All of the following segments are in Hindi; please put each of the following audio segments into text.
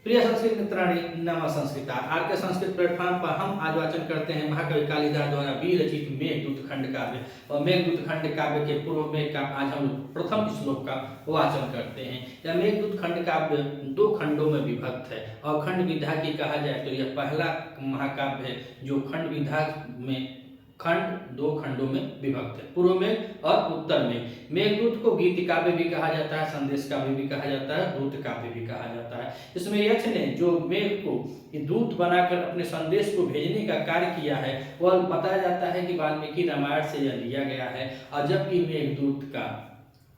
प्रिय संस्कृत मित्राणि नमः संस्कृता आर के संस्कृत प्लेटफॉर्म पर हम आज वाचन करते हैं महाकवि कालिदास द्वारा विरचित मेघदूत खंड काव्य। और मेघदूत खंड काव्य के पूर्व में का आज हम प्रथम श्लोक का वाचन करते हैं। यह मेघदूत खंड काव्य दो खंडों में विभक्त है और खंड विधा की कहा जाए तो यह पहला महाकाव्य है जो खंड विधा में खंड दो खंडों में विभक्त है, पूर्व में और उत्तर में। मेघदूत को गीत काव्य भी कहा जाता है, संदेश काव्य भी कहा जाता है, दूत काव्य भी कहा जाता है। इसमें यक्ष ने जो मेघ को दूत बनाकर अपने संदेश को भेजने का कार्य किया है वह बताया जाता है कि वाल्मीकि रामायण से यह लिया गया है। और जबकि मेघदूत का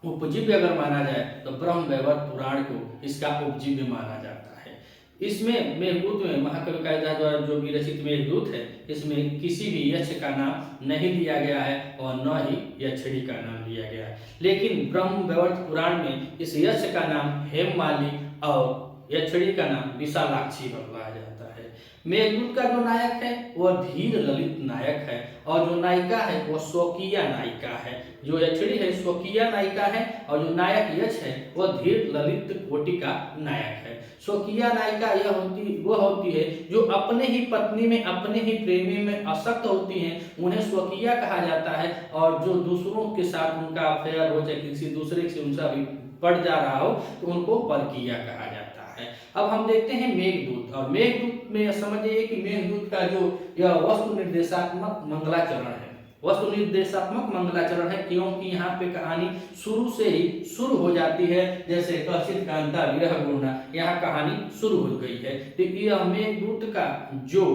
उपजीव्य अगर माना जाए तो ब्रह्म वैवर्त पुराण को इसका उपजीव्य माना जाता है। इसमें मेघदूत में महाकवि कालिदास द्वारा जो विरचित मेघदूत है इसमें किसी भी यक्ष का नाम नहीं लिया गया है और न ही यक्षिणी का नाम लिया गया है। लेकिन ब्रह्म वैवर्त पुराण में इस यक्ष का नाम हेममाली और यक्षिणी का नाम विशालाक्षी बतलाया जाता है। मेघदूत का जो नायक है वह धीर ललित नायक है और जो नायिका है वह स्वकीय नायिका है। जो यक्षिणी है स्वकीय नायिका है और जो नायक यक्ष है वह धीर ललित कोटि का नायक है। स्वकीय नायिका वह होती है जो अपने ही पत्नी में अपने ही प्रेमी में आसक्त होती हैं, उन्हें स्वकीय कहा जाता है। और जो दूसरों के साथ उनका अफेयर हो चाहे किसी दूसरे से उनका भी पड़ जा रहा हो तो उनको परकीय कहा जाता है। अब हम देखते हैं मेघदूत। और मेघदूत में समझिए कि मेघदूत का जो यह वस्तु निर्देशात्मक मंगलाचरण है, वस्तु निर्देशात्मक मंगलाचरण है, क्योंकि यहाँ पे कहानी शुरू से ही शुरू हो जाती है। जैसे कशित कांता विरह गुणा, यहाँ कहानी शुरू हो गई है। तो यह मेघदूत का जो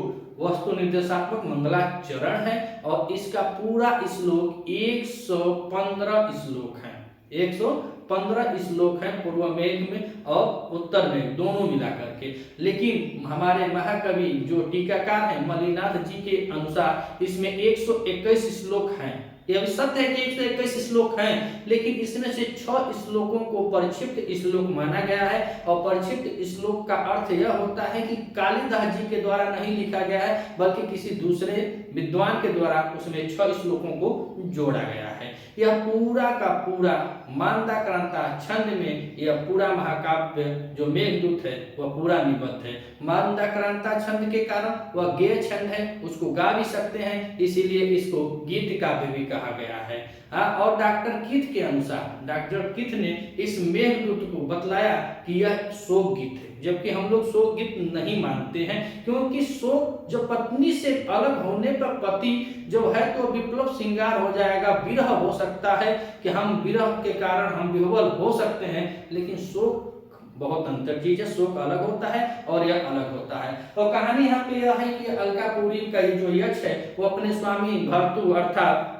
वस्तु निर्देशात्मक मंगलाचरण है और इसका पूरा श्लोक 115 श्लोक है। 115 श्लोक है पूर्व मेघ में और उत्तर में दोनों मिलाकर के। लेकिन हमारे महाकवि जो टीकाकार हैं मलिनाथ जी के अनुसार इसमें 121 श्लोक हैं। यह सत्य है कि 121 श्लोक हैं, लेकिन इसमें से 6 श्लोकों को परिक्षिप्त श्लोक माना गया है। और परिक्षिप्त श्लोक का अर्थ यह होता है कि कालिदास जी के द्वारा नहीं लिखा गया है बल्कि किसी दूसरे विद्वान के द्वारा उसमें 6 श्लोकों को जोड़ा गया है। यह पूरा का पूरा मांदाक्रांता छंद में यह पूरा महाकाव्य जो मेघदूत है वह पूरा निबद्ध है। मांदाक्रांता छंद के कारण वह गेय छंद है, उसको गा भी सकते हैं, इसीलिए इसको गीत काव्य भी कहा गया है। और डॉक्टर कीथ के अनुसार डॉक्टर कीथ ने इस मेघदूत को बतलाया कि यह शोक गीत है, जबकि हम लोग शोक गीत नहीं मानते हैं, क्योंकि शोक जो पत्नी से अलग होने पर पति जो है तो विप्लव श्रृंगार हो जाएगा, विरह हो सकता है कि हम विरह के कारण हम विह्वल हो सकते हैं, लेकिन शोक बहुत अंतर चीज है। शोक अलग होता है और यह अलग होता है। और कहानी यहाँ पे यह है कि अलकापुरी का जो यक्ष है वो अपने स्वामी भर्तु अर्थात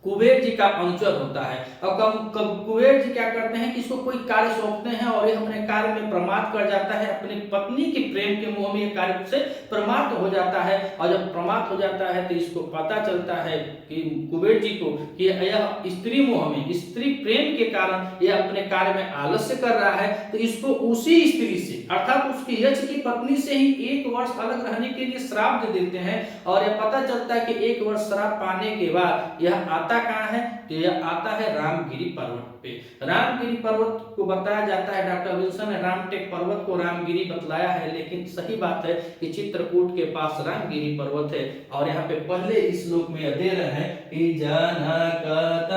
कुबेर जी का अनुचर होता है। और कुबेर जी क्या करते हैं कि इसको कोई कार्य सौंपते हैं और ये अपने कार्य में प्रमाद कर जाता है, अपनी पत्नी के प्रेम के मोह में ये कार्य से प्रमाद हो जाता है। और जब प्रमाद हो जाता है तो इसको पता चलता है कि कुबेर जी को कि यह स्त्री मोह में स्त्री प्रेम के कारण यह अपने कार्य में आलस्य कर रहा है। तो इसको उसी स्त्री से अर्थात उसकी यक्ष की पत्नी से ही 1 वर्ष अलग रहने के लिए श्राप दे देते हैं। और यह पता चलता है कि 1 वर्ष श्राप पाने के बाद यह कहाँ है तो यह आता है रामगिरी पर्वत पे। रामगिरी पर्वत को बताया जाता है, डॉक्टर विल्सन ने रामटेक पर्वत को रामगिरी बतलाया है, लेकिन सही बात है कि चित्रकूट के पास रामगिरी पर्वत है। और यहाँ पे पहले श्लोक में दे रहे हैं कि जनकतनया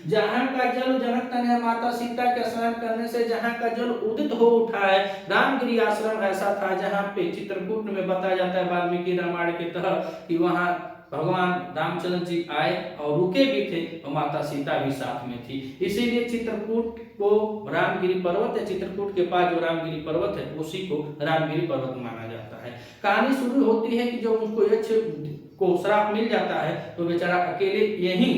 जहाँ का जल जनक तनया माता सीता के स्नान करने से जहाँ का जल उदित हो उठा है। रामगिरी आश्रम ऐसा था जहाँ पे चित्रकूट में बताया जाता है वाल्मीकि रामायण के तरह कि वहाँ भगवान रामचंद्र जी आए और रुके भी थे और माता सीता भी साथ में थी। इसीलिए चित्रकूट को रामगिरी पर्वत है, चित्रकूट के पास जो रामगिरी पर्वत है उसी को रामगिरी पर्वत माना जाता है। कहानी शुरू होती है कि जब उसको यक्ष को श्राप मिल जाता है तो बेचारा अकेले यहीं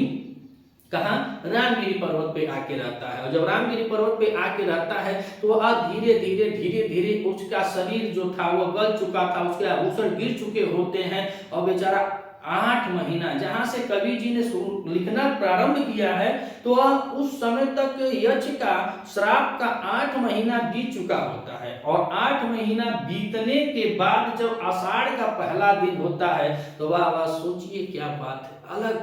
कहाँ रामगिरी पर्वत पे आके रहता है। और जब रामगिरी पर्वत पे आके रहता है तो वह धीरे धीरे उसका शरीर जो था वह गल चुका था, उसके आभूषण गिर चुके होते हैं। और बेचारा 8 महीना जहां से कवि जी ने लिखना प्रारंभ किया है तो उस समय तक यक्ष का श्राप का 8 महीना बीत चुका होता है। और 8 महीना बीतने के बाद जब आषाढ़ का पहला दिन होता है तो वह सोचिए क्या बात है, अलग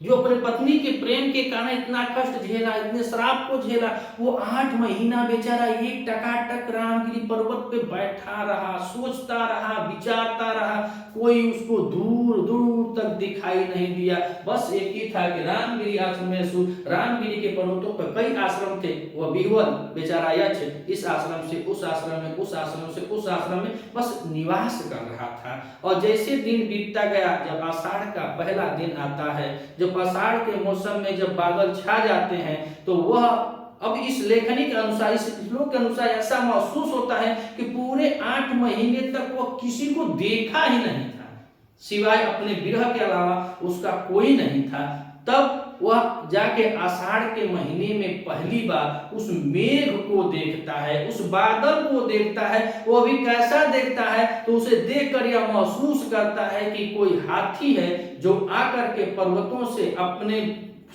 जो अपने पत्नी के प्रेम के कारण इतना कष्ट झेला, इतने श्राप को झेला, वो 8 महीना बेचारा एक टकाटक रामगिरी पर्वत पे बैठा रहा, सोचता रहा, विचारता रहा, कोई उसको दूर दूर तक दिखाई नहीं दिया। बस एक ही था कि रामगिरी आश्रम में रामगिरी के पर्वतों पर कई आश्रम थे, वह बिहवल बेचारा यक्ष इस आश्रम से उस आश्रम में, उस आश्रम से उस आश्रम में बस निवास कर रहा था। और जैसे दिन बीतता गया, जब आषाढ़ का पहला दिन आता है, जब आषाढ़ के मौसम में जब बादल छा जाते हैं, तो वह अब इस लेखनी के अनुसार, इस श्लोक के अनुसार ऐसा महसूस होता है कि पूरे 8 महीने तक वह किसी को देखा ही नहीं था, सिवाय अपने विरह के अलावा उसका कोई नहीं था। तब वह जाके आषाढ़ के महीने में पहली बार उस मेघ को देखता है, उस बादल को देखता है। वो भी कैसा देखता है, तो उसे देखकर यह महसूस करता है कि कोई हाथी है जो आकर के पर्वतों से अपने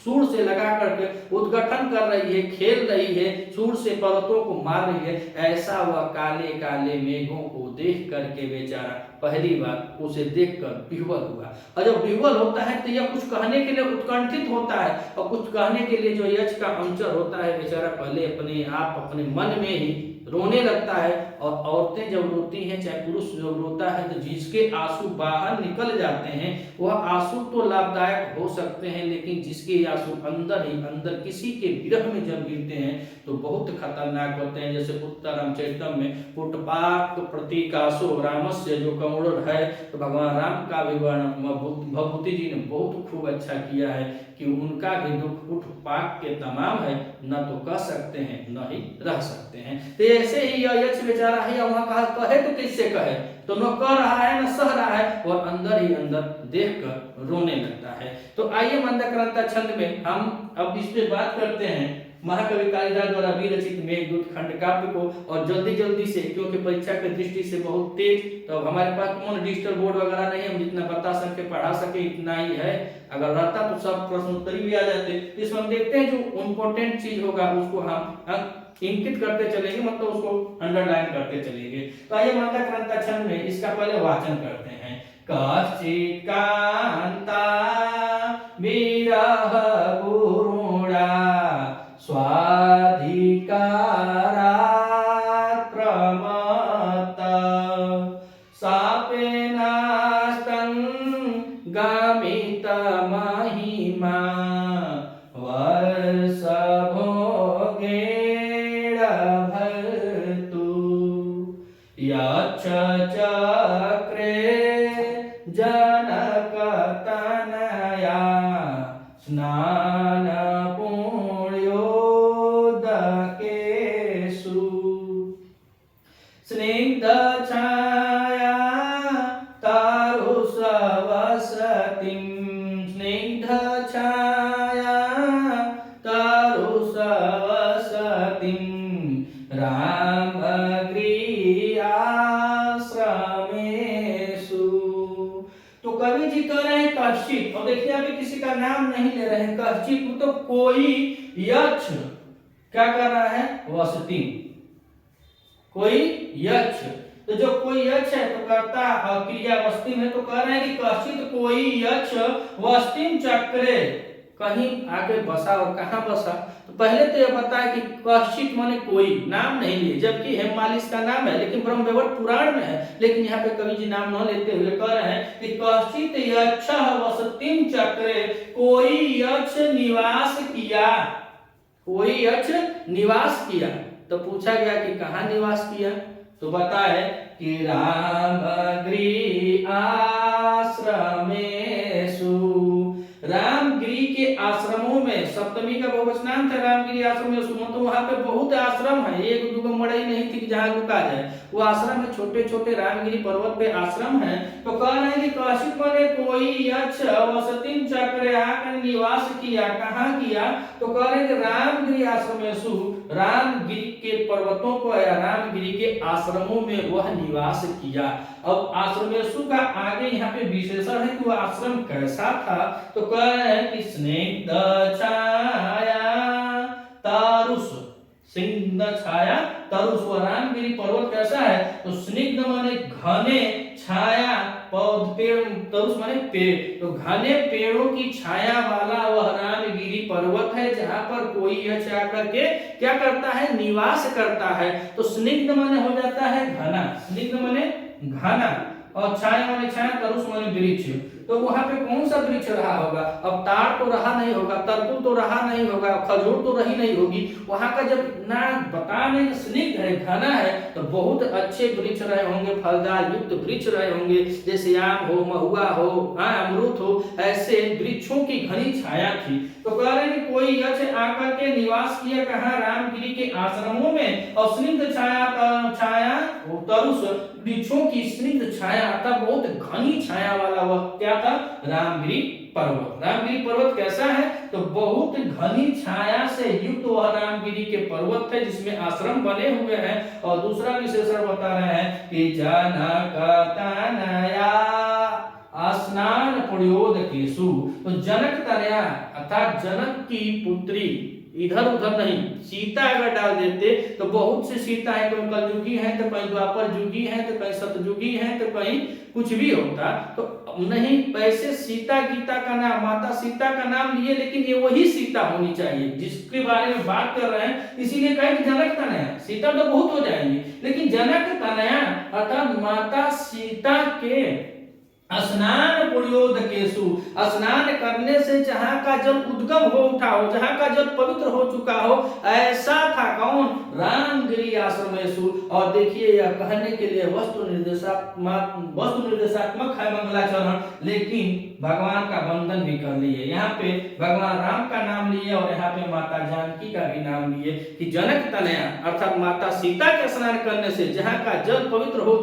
सूंड से लगा करके उद्गठन कर रही है, खेल रही है, सूंड से पर्वतों को मार रही है। ऐसा वह काले काले मेघों को देख करके बेचारा पहली बार उसे देखकर विह्वल हुआ। और जब विह्वल होता है तो यह कुछ कहने के लिए उत्कंठित होता है, और कुछ कहने के लिए जो यक्ष का अंचर होता है, बेचारा पहले अपने आप अपने मन में ही रोने लगता है। और औरतें जब रोती हैं, चाहे पुरुष जब रोता है, तो जिसके आंसू बाहर निकल जाते हैं वह आंसू तो लाभदायक हो सकते हैं, लेकिन जिसके आंसू अंदर ही अंदर किसी के विरह में जब गिरते हैं तो बहुत खतरनाक होते हैं। जैसे उत्तररामचरितम में पुटपाक प्रतीकासो रामस्य जो करुण है, तो भगवान राम का विवरण भभूति जी ने बहुत खूब अच्छा किया है कि उनका भी दुख पुटपाक के तमाम है, न तो कह सकते हैं न ही रह सकते हैं। तो ऐसे ही यह यक्ष बेचारा है, वहां कहे तो किससे कहे, तो न कह रहा है न सह रहा है, और अंदर ही अंदर देखकर रोने लगता है। तो आइए मंदक्रांता छंद में हम अब इस पे बात करते हैं महाकवि कालिदास द्वारा विरचित मेघदूत खंड काव्य को। और जल्दी जल्दी से, क्योंकि परीक्षा की दृष्टि से बहुत तेज, तो हमारे पास कौन डिजिटल बोर्ड वगैरह नहीं, हम जितना बता सके पढ़ा सके इतना ही है। अगर रहता तो सब प्रश्न उत्तर भी आ जाते। इसमें हम देखते हैं जो इम्पोर्टेंट चीज होगा उसको हम इंकित करते चलेंगे, मतलब उसको अंडरलाइन करते चलेंगे। तो आइए मंदक्रांता छंद में इसका पहले वाचन करते हैं। कश्चित् कांता विरह गुरुणा स्वाधिकारात् प्रमत्त सापेनास्तं गामित महिमा वर्षभोगेण भर्तु यच्छ चक्रे जनक तनया स्नान स्निग्ध छाया तारुष वसतिं, स्निग्ध छाया तारुष वसतिं रामगिरि आश्रमेषु। तो कवि जी कह रहे हैं कश्चित्, और देखिए अभी किसी का नाम नहीं ले रहे हैं, कश्चित् मतलब कोई यक्ष क्या कर रहा है, वसति, कोई यक्ष। तो जो कोई यक्ष है तो करता क्रिया वस्ति में, तो कह रहे हैं कि कश्चित् कोई यक्ष वस्तिम चक्रे, कहीं आके बसा। और कहाँ बसा, तो पहले तो यह बताया कि कश्चित् माने कोई, नाम नहीं लिए, जबकि हेममालिनी इसका नाम है, लेकिन ब्रह्मवैवर्त पुराण में है। लेकिन यहाँ पे कवि जी नाम न लेते हुए कह रहे हैं कि कश्चित् यक्ष वसतिम चक्रे, कोई यक्ष निवास किया, कोई यक्ष निवास किया। तो पूछा गया कि कहाँ निवास किया, तो बताए कि रामगिरि आश्रमेषु, रामगिरी के आश्रमों में, सप्तमी का बहुवचनांत है रामगिरी आश्रमेषु, तो वहां पे बहुत आश्रम है, एक दूगो मड़ई नहीं थी कि जहां रुका जाए, वो आश्रम है, छोटे छोटे रामगिरी पर्वत पे आश्रम है। तो कह रहे हैं कि कश्चित् माने कोई यक्ष वसतिम चक्रे आकर निवास किया, कहाँ किया, तो कह रहे हैं कि रामगिरी आश्रमेषु, रामगिरी के पर्वतों को या रामगिरी के आश्रमों में वह निवास किया। अब आश्रमेषु का आगे यहाँ पे विशेषण है कि वह आश्रम कैसा था, तो कह रहे हैं कि स्निग्ध छाया तारुष, स्निग्ध छाया तारुष, वह रामगिरी पर्वत कैसा है, तो स्निग्ध माने घने, छाया पौध पेड़, तारुष माने पेड़, तो घने पेड़ों की छाया वाला वह रामगिरी पर्वत है जहां पर कोई यक्ष आकर के क्या करता है, निवास करता है। तो स्निग्ध माने हो जाता है घना, स्निग्ध माने घना, और छाया माने छाया, तरुष माने वृक्ष। तो वहां पे कौन सा वृक्ष रहा होगा? अब ताड़ तो रहा नहीं होगा, तरकुल तो रहा नहीं होगा, खजूर तो रही नहीं होगी। वहां का जब ना बता नहीं स्निग्ध है, घना है, तो बहुत अच्छे वृक्ष रहे होंगे, फलदार युक्त वृक्ष रहे होंगे, जैसे आम हो, महुआ हो, अमरूद हो, ऐसे वृक्षों की घनी छाया थी। तो कह रहे हैं कि कोई यक्ष आकर के निवास किया कहाँ? रामगिरी के आश्रमों में। और स्निग्ध छाया तरुष वृक्षों की स्निग्ध छाया अर्थात बहुत घनी छाया वाला वह क्या था? रामगिरी पर्वत। रामगिरी पर्वत कैसा है? तो बहुत घनी छाया से युक्त वह रामगिरी के पर्वत है जिसमें आश्रम बने हुए हैं। और दूसरा विशेषण बता रहे हैं कि जनकतनया स्नान पुण्योदकेषु। तो जनक तनया अर्थात जनक की पुत्री, इधर उधर नहीं, सीता अगर डाल देते तो बहुत सी सीता है, कोई कलयुगी है तो कहीं द्वापर युगी है तो कहीं सतयुगी है तो कहीं कुछ भी होता, तो नहीं, वैसे सीता गीता का नाम, माता सीता का नाम लिए, लेकिन ये वही सीता होनी चाहिए जिसके बारे में बात कर रहे हैं। इसीलिए कहे कि जनक तनया, सीता तो बहुत हो जाएंगी, लेकिन जनक तनया अर्थात माता सीता के स्नान पुण्योदकेषु, स्नान करने से जहां का जल उद्गम हो उठा हो, जहां का जल पवित्र हो चुका हो, ऐसा था कौन? रामगिरी आश्रमेषु। और देखिए यह कहने के लिए वस्तु निर्देशात्मक है मंगलाचरण, लेकिन भगवान का बंधन भी कर लिए। यहाँ पे भगवान राम का नाम लिए और यहाँ पे माता जानकी का भी नाम लिए कि जनक तनया अर्थात माता सीता के स्नान करने से जहाँ का जल पवित्र हो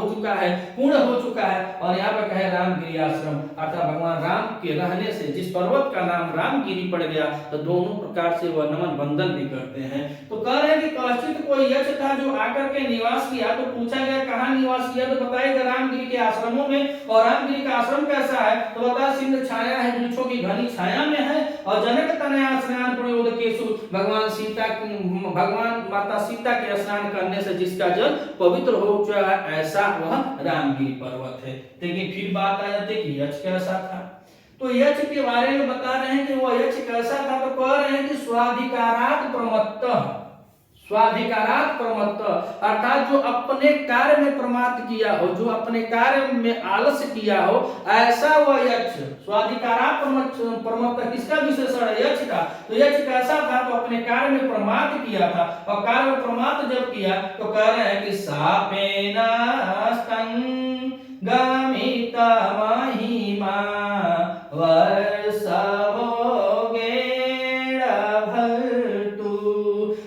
चुका है, पूर्ण हो चुका है। और यहाँ पे कहे रामगिरी आश्रम अर्थात भगवान राम के रहने से जिस पर्वत का नाम रामगिरी पड़ गया, तो दोनों प्रकार से वह नमन बंधन भी करते हैं। तो कह रहे हैं कि कश्चित कोई यक्ष था जो आकर के निवास किया। तो पूछा गया कहाँ निवास किया? तो बताएगा रामगिरी के आश्रमों में। और रामगिरी का आश्रम कैसा है? तो बता सिंध छाया है, वृक्षों की घनी छाया में है। और जनक तनया स्नान पुण्योदकेषु, भगवान माता सीता के स्नान करने से जिसका जल पवित्र हो चुका है, ऐसा वह रामगिरी पर्वत है। लेकिन फिर बात आ जाती है कि यक्ष कैसा था। तो यक्ष के बारे में बता रहे हैं कि वह यक्ष कैसा था। तो कह रहे हैं कि स्वाधिकारात् प्रमत्तः, स्वाधिकारात् प्रमत्तः अर्थात जो अपने कार्य में प्रमाद किया हो, जो अपने कार्य में आलस्य किया हो, ऐसा वह यक्ष। स्वाधिकारात् प्रमत्तः किसका विशेषण है? यक्ष का। तो यक्ष कैसा था? तो अपने कार्य में प्रमाद किया था। और कार्य में प्रमाद जब किया तो कह रहे हैं कि सापेन गमित महिमा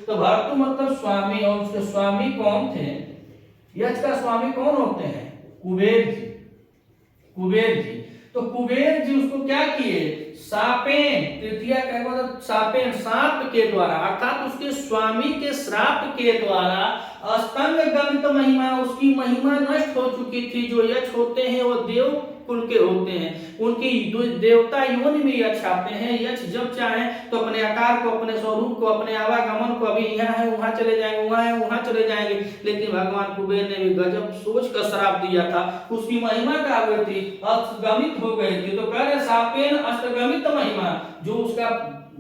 तो भर्तु मतलब स्वामी, और उसके स्वामी कौन थे? यक्ष का स्वामी कौन होते हैं? कुबेर जी। कुबेर जी, तो कुबेर जी उसको क्या किए? सापेन, तृतीया का मतलब सापेन, सांप के द्वारा अर्थात उसके स्वामी के श्राप के द्वारा अस्तंग गमित महिमा, उसकी महिमा नष्ट हो चुकी थी। जो यक्ष होते हैं वो देव कुल के होते हैं, उनकी देवता योनि में यक्ष आते हैं। यक्ष जब चाहे तो अपने आकार को, अपने स्वरूप को, अपने आवागमन को, अभी यहाँ है वहां चले जाएंगे, वहां है वहां चले जाएंगे। लेकिन भगवान कुबेर ने भी गजब सोच का श्राप दिया था। उसकी महिमा क्या हो गई थी? अस्तगमित हो गई थी। तो कह रहे सापेन अस्तगमित महिमा, जो उसका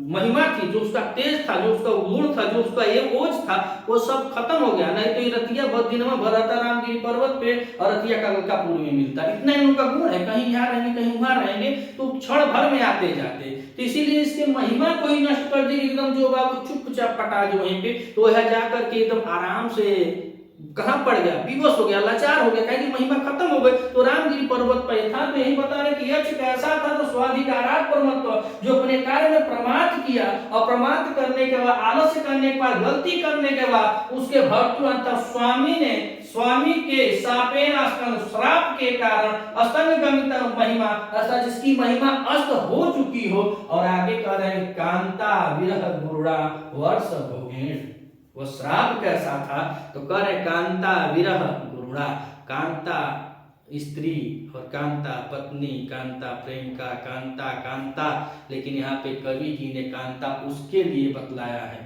महिमा थी, जो उसका तेज था, जो उसका गुण था, जो उसका ये ओज था, वो सब खत्म हो गया। नहीं तो ये रतिया बदिनमा भरता रामगिरी पर्वत पे और रतिया का अलकापुर में मिलता। इतना ही उनका गुण है, कहीं यहाँ रहेंगे कहीं वहां रहेंगे, तो क्षण भर में आते जाते। तो इसीलिए इसके महिमा को ही नष्ट कर दी एकदम। जो बाबू चुपचाप पटा जो वहीं पे, तो वह जाकर के एकदम आराम से कहां पड़ गया? विवश हो गया, लाचार हो गया, कहीं महिमा खत्म हो गई। तो रामगिरी पर्वत पर था। तो यही बता रहे कि यक्ष कैसा था? तो स्वाधिकारात् प्रमत्तः, जो अपने कार्य में प्रमाद किया, और प्रमाद करने के बाद, आलस्य करने के बाद, गलती करने के बाद, उसके भर्तृ अर्थात स्वामी ने, स्वामी के सापेन अस्तंग, श्राप के कारण अस्तंग गमित महिमा अर्थात जिसकी महिमा अस्त हो चुकी हो। और आगे कह रहे हैं कांता विरह गुरुड़ा वर्ष भोगेण। वो श्राप कैसा था? तो कह रहे कांता विरह गुरुड़ा, कांता स्त्री और कांता पत्नी, कांता प्रेमिका, कांता कांता। लेकिन यहाँ पे कवि जी ने कांता उसके लिए बतलाया है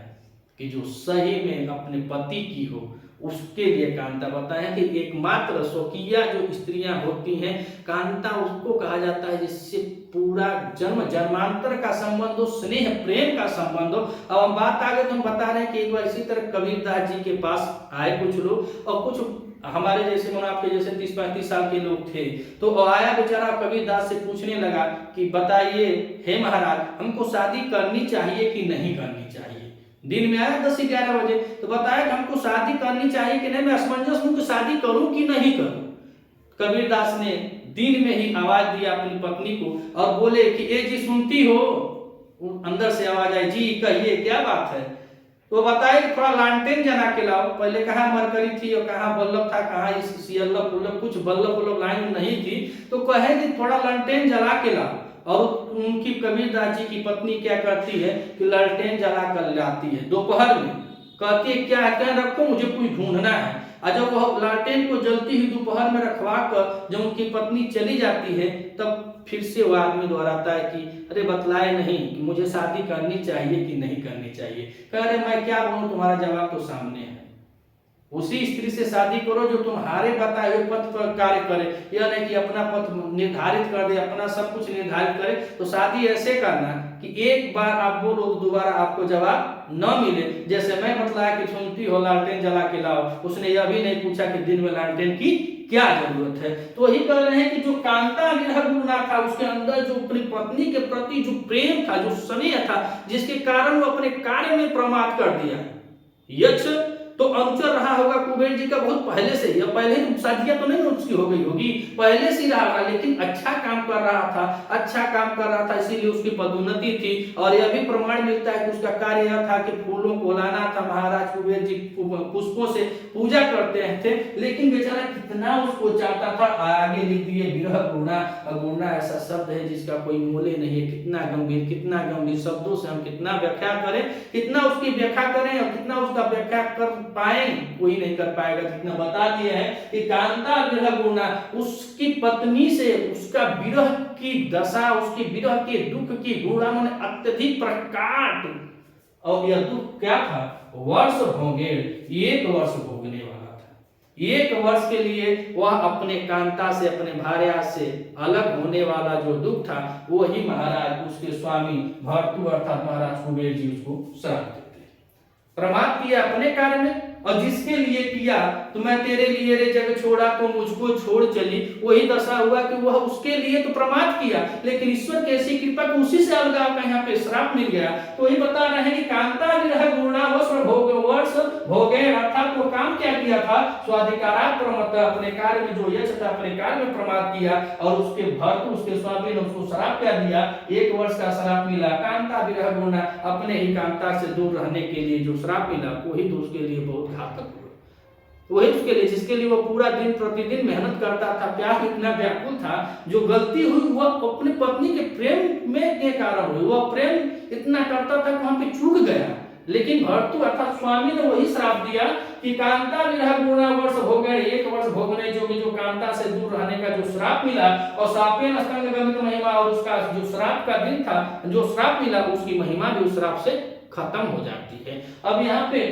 कि जो सही में अपने पति की हो, उसके लिए कांता बताया कि एकमात्र स्वकीय जो स्त्रियां होती हैं कांता उसको कहा जाता है जिससे पूरा जन्म जन्मांतर का संबंध हो, स्नेह प्रेम का संबंध हो। अब हम बात आगे तो हम बता रहे हैं कि एक बार इसी तरह कबीरदास जी के पास आए कुछ लोग, और कुछ हमारे जैसे मन आपके जैसे 30-35 साल के लोग थे, तो आया बेचारा कबीरदास से पूछने लगा कि बताइए हे महाराज, हमको शादी करनी चाहिए कि नहीं करनी चाहिए। दिन में आया 10-11 बजे, तो बताया कि हमको शादी करनी चाहिए कि नहीं, मैं असमंजस हूं कि शादी करूं कि नहीं करूं। कबीरदास ने दिन में ही आवाज दिया अपनी पत्नी को और बोले कि ए जी सुनती हो? अंदर से आवाज आई, जी कहिए क्या बात है। तो बताए कि थोड़ा लालटेन जला के लाओ। पहले कहाँ मरकरी थी और कहाँ बल्लभ था, कहाँ सियल्लभ उल्लभ, कुछ बल्लभ उल्लभ लाइन नहीं थी, तो कहे कि थोड़ा लालटेन जला के लाओ। और उनकी कबीरदास जी की पत्नी क्या करती है कि लालटेन जला कर लाती है दोपहर में, कहती है क्या है, रखो मुझे कुछ ढूंढना है। और जब वह लालटेन को जलती हुई दोपहर में रखवा कर जब उनकी पत्नी चली जाती है, तब फिर से वो आदमी दोहराता है कि अरे बतलाए नहीं कि मुझे शादी करनी चाहिए कि नहीं करनी चाहिए। कह रहे मैं क्या बोलूं, तुम्हारा जवाब तो सामने है। उसी स्त्री से शादी करो जो तुम्हारे बताए हुए पथ पर कार्य करे, यह नहीं कि अपना पथ निर्धारित कर दे, अपना सब कुछ निर्धारित करे। तो शादी ऐसे करना कि एक बार आप बोलो तो दोबारा आपको जवाब न मिले। जैसे मैं बतलाया कि सुनती हो लालटेन जला के लाओ, उसने यह भी नहीं पूछा कि दिन में लालटेन की क्या जरूरत है। तो वही कह रहे हैं कि जो कांता विरह गुना था, उसके अंदर जो अपनी पत्नी के प्रति जो प्रेम था, जो स्नेह था, जिसके कारण वो अपने कार्य में प्रमाद कर दिया। यक्ष तो अनुचर रहा होगा कुबेर जी का बहुत पहले से, या पहले शादियां तो नहीं उसकी हो गई होगी, पहले से रहा होगा, लेकिन अच्छा काम कर रहा था, अच्छा काम कर रहा था, इसीलिए उसकी पदोन्नति थी। और यह भी प्रमाण मिलता है कि उसका कार्य यह था कि फूलों को लाना था। महाराज कुबेर जी पुष्पों से पूजा करते थे, लेकिन बेचारा कितना उसको चाहता था। आगे लिख दिए विरह गुणा। गुणा ऐसा शब्द है जिसका कोई मूल्य नहीं है। कितना गंभीर शब्दों से हम कितना व्याख्या करें, कितना उसकी व्याख्या करें और कितना उसका व्याख्या कर पाए, कोई नहीं कर पाएगा। जितना बता दिया है कि कांता विरह गुणा, उसकी पत्नी से उसका विरह की दशा, उसकी विरह के दुख की गुणा माने अत्यधिक प्रकाट। और यह दुख क्या था? वर्ष भोगेड़, 1 वर्ष भोगने वाला था। 1 वर्ष के लिए वह अपने कांता से, अपने भार्या से अलग होने वाला जो दुख था, वही महाराज उसके स्वामी भर्तु अर्थात महाराज कुबेर जी उसको श्राप देते। प्रमाद किया अपने कार्य में, और जिसके लिए किया तो मैं तेरे लिए रे जग छोड़ा तो मुझको छोड़ चली, वही दशा हुआ कि वह उसके लिए तो प्रमाद किया, लेकिन ईश्वर की ऐसी कृपा कि उसी से अलगाव का यहाँ पे श्राप मिल गया। तो वही बता रहे हैं कि कांता विरह गुणा वर्ष भोगे, अर्थात वो काम क्या किया था? स्वाधिकारात प्रमत्त, अपने कार्य में जो यश था अपने कार्य में प्रमाद किया, और उसके भर्तु उसके स्वामी ने उसको श्राप क्या दिया? 1 वर्ष का श्राप मिला। कांता विरह गुणा, अपने ही कांता से दूर रहने के लिए जो श्राप मिला, वही तो उसके लिए बहुत घातक हुआ। वही उसके लिए जिसके लिए वो पूरा दिन प्रतिदिन मेहनत करता था, प्यार इतना व्याकुल था, जो गलती हुई वह अपनी पत्नी के प्रेम में के कारण हुई। वह प्रेम इतना करता था कि वहां पे चूक गया, लेकिन भर्तु अर्थात स्वामी ने वही श्राप दिया कि कांता विरह गुणा वर्ष भोगे, 1 वर्ष भोगने जो कांता से दूर रहने का जो श्राप मिला, और शापेन स्तंग गमित महिमा, और उसका जो श्राप का दिन था, जो श्राप मिला, उसकी महिमा भी उस श्राप से खत्म हो जाती है। अब यहाँ पे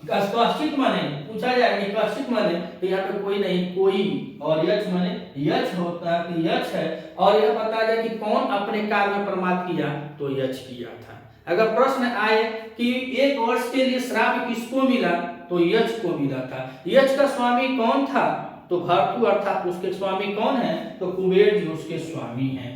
कश्चित माने पूछा जाए कि कश्चित माने, तो यहाँ पे कोई नहीं, कोई, और यक्ष माने यक्ष होता है, यक्ष है। और यह बता जाए कि कौन अपने कार्य में प्रमाद किया, तो यक्ष किया था। अगर प्रश्न आए कि 1 वर्ष के लिए श्राप किसको मिला, तो यक्ष को मिला था। यक्ष का स्वामी कौन था? तो भर्तु अर्थात उसके स्वामी कौन है? तो कुबेर जी उसके स्वामी हैं।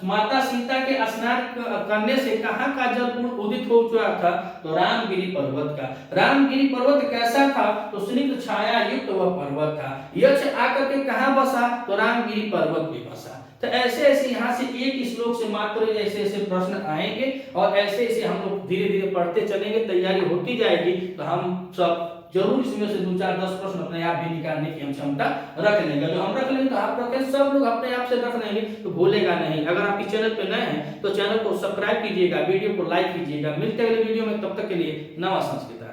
माता सीता के स्नान करने से कहाँ का जल उदित हो चुका था? तो रामगिरी पर्वत का। रामगिरी पर्वत कैसा था? तो स्निग्ध छाया युक्त वह पर्वत था। यक्ष आकर के कहाँ बसा? तो रामगिरी पर्वत पे बसा। तो ऐसे ऐसे यहाँ से एक श्लोक से मात्र ऐसे ऐसे प्रश्न आएंगे, और ऐसे ऐसे हम लोग धीरे धीरे पढ़ते चलेंगे, तैयारी होती जाएगी, तो हम सब जरूर इसमें से 2-4-10 प्रश्न अपने आप भी निकालने की हम क्षमता रख लेंगे। जो हम रख लेंगे तो आप रखें, सब लोग अपने आप से रख लेंगे तो भूलेगा नहीं। अगर आप इस चैनल पे नए हैं तो चैनल को सब्सक्राइब कीजिएगा, वीडियो को लाइक कीजिएगा। मिलते हैं अगले वीडियो में, तब तक के लिए नवा संस्कृत।